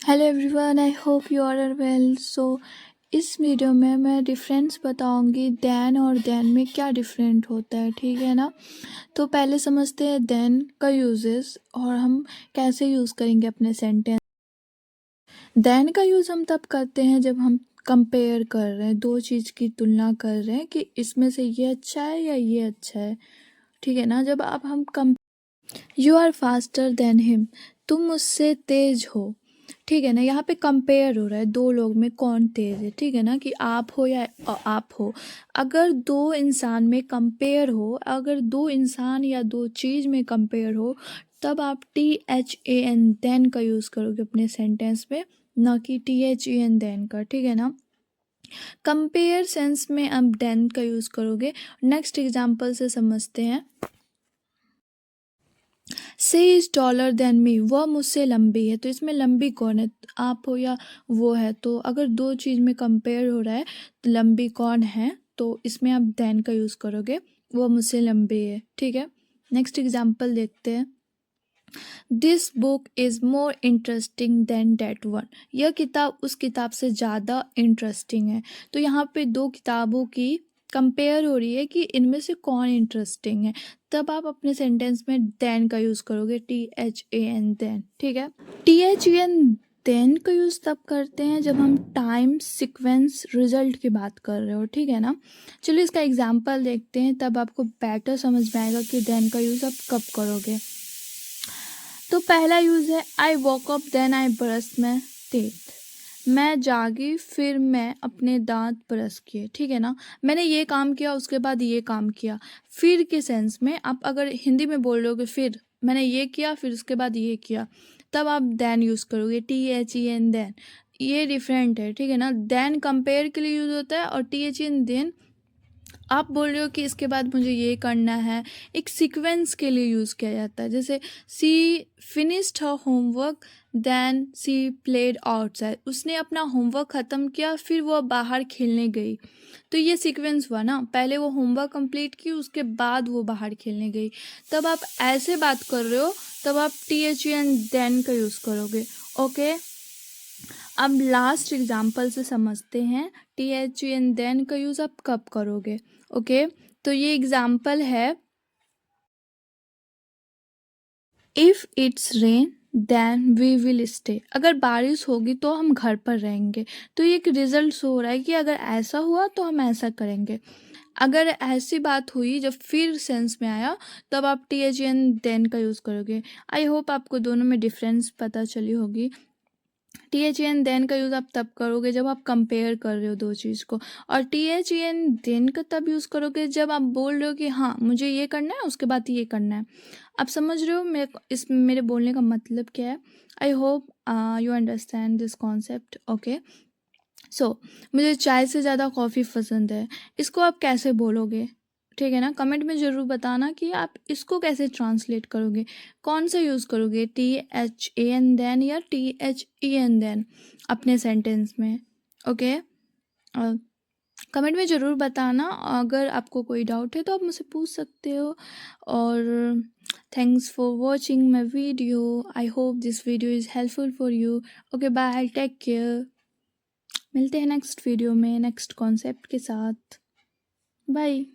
Hello everyone, I hope you are well. इस वीडियो में मैं डिफरेंस बताऊंगी देन और देन में क्या डिफरेंट होता है, ठीक है ना। तो पहले समझते हैं देन का यूजेस और हम कैसे यूज़ करेंगे अपने सेंटेंस। देन का यूज़ हम तब करते हैं जब हम कंपेयर कर रहे हैं, दो चीज़ की तुलना कर रहे हैं कि इसमें से ये अच्छा है या ये अच्छा है, ठीक है ना। जब आप हम कम you are faster than him, तुम मुझसे तेज हो, ठीक है ना। यहाँ पे कंपेयर हो रहा है दो लोग में कौन तेज है, ठीक है ना, कि आप हो या आप हो। अगर दो इंसान में कंपेयर हो, अगर दो इंसान या दो चीज़ में कंपेयर हो, तब आप THAN देन का यूज़ करोगे अपने सेंटेंस में, ना कि THEN देन का, ठीक है ना। कंपेयर सेंस में आप देन का यूज़ करोगे। नेक्स्ट एग्जाम्पल से समझते हैं। सी इज़ टॉलर देन मी, वह मुझसे लंबी है। तो इसमें लंबी कौन है, आप हो या वो है। तो अगर दो चीज़ में कंपेयर हो रहा है तो लंबी कौन है, तो इसमें आप देन का यूज़ करोगे, वो मुझसे लंबी है, ठीक है। नेक्स्ट एग्जाम्पल देखते हैं। This book is more interesting than that one, यह किताब उस किताब से ज़्यादा इंटरेस्टिंग है। तो यहाँ पे दो किताबों की कंपेयर हो रही है कि इनमें से कौन इंटरेस्टिंग है, तब आप अपने सेंटेंस में देन का यूज़ करोगे, THAN देन, ठीक है। THAN देन का यूज़ तब करते हैं जब हम टाइम सीक्वेंस रिजल्ट की बात कर रहे हो, ठीक है ना। चलिए इसका एग्जाम्पल देखते हैं, तब आपको बेटर समझ में आएगा कि देन का यूज़ आप कब करोगे। तो पहला यूज़ है I walk up then I brush my teeth, मैं जागी फिर मैं अपने दांत ब्रश किए, ठीक है ना। मैंने ये काम किया उसके बाद ये काम किया। फिर के सेंस में आप अगर हिंदी में बोल रहे हो फिर मैंने ये किया फिर उसके बाद ये किया, तब आप देन यूज़ करोगे, THEN देन। ये डिफरेंट है, ठीक है ना। देन कंपेयर के लिए यूज़ होता है और THEN देन आप बोल रहे हो कि इसके बाद मुझे ये करना है, एक सीक्वेंस के लिए यूज़ किया जाता है। जैसे she finished her homework then she played outside, उसने अपना होमवर्क ख़त्म किया फिर वो बाहर खेलने गई। तो ये सीक्वेंस हुआ ना, पहले वो होमवर्क कंप्लीट की उसके बाद वो बाहर खेलने गई। तब आप ऐसे बात कर रहे हो, तब आप THEN देन का यूज़ करोगे, ओके। अब लास्ट एग्जाम्पल से समझते हैं THEN देन का यूज़ आप कब करोगे, ओके। तो ये एग्जाम्पल है, if it's rain then we will stay, अगर बारिश होगी तो हम घर पर रहेंगे। तो ये एक रिजल्ट हो रहा है कि अगर ऐसा हुआ तो हम ऐसा करेंगे। अगर ऐसी बात हुई जब फिर सेंस में आया, तब आप THEN देन का यूज़ करोगे। आई होप आपको दोनों में डिफरेंस पता चली होगी। THEN देन का यूज़ आप तब करोगे जब आप कंपेयर कर रहे हो दो चीज़ को, और THEN देन का तब यूज़ करोगे जब आप बोल रहे हो कि हाँ मुझे ये करना है उसके बाद ये करना है। आप समझ रहे हो मेरे बोलने का मतलब क्या है। आई hope you understand this concept, okay. मुझे चाय से ज़्यादा कॉफ़ी पसंद है, इसको आप कैसे बोलोगे, ठीक है ना। कमेंट में ज़रूर बताना कि आप इसको कैसे ट्रांसलेट करोगे, कौन सा यूज़ करोगे, THAN देन या THEN देन अपने सेंटेंस में, ओके। कमेंट में ज़रूर बताना। अगर आपको कोई डाउट है तो आप मुझसे पूछ सकते हो। और thanks for watching my video, I hope this video is helpful for you. Okay bye, take care. मिलते हैं नेक्स्ट वीडियो में नेक्स्ट कॉन्सेप्ट के साथ। बाय।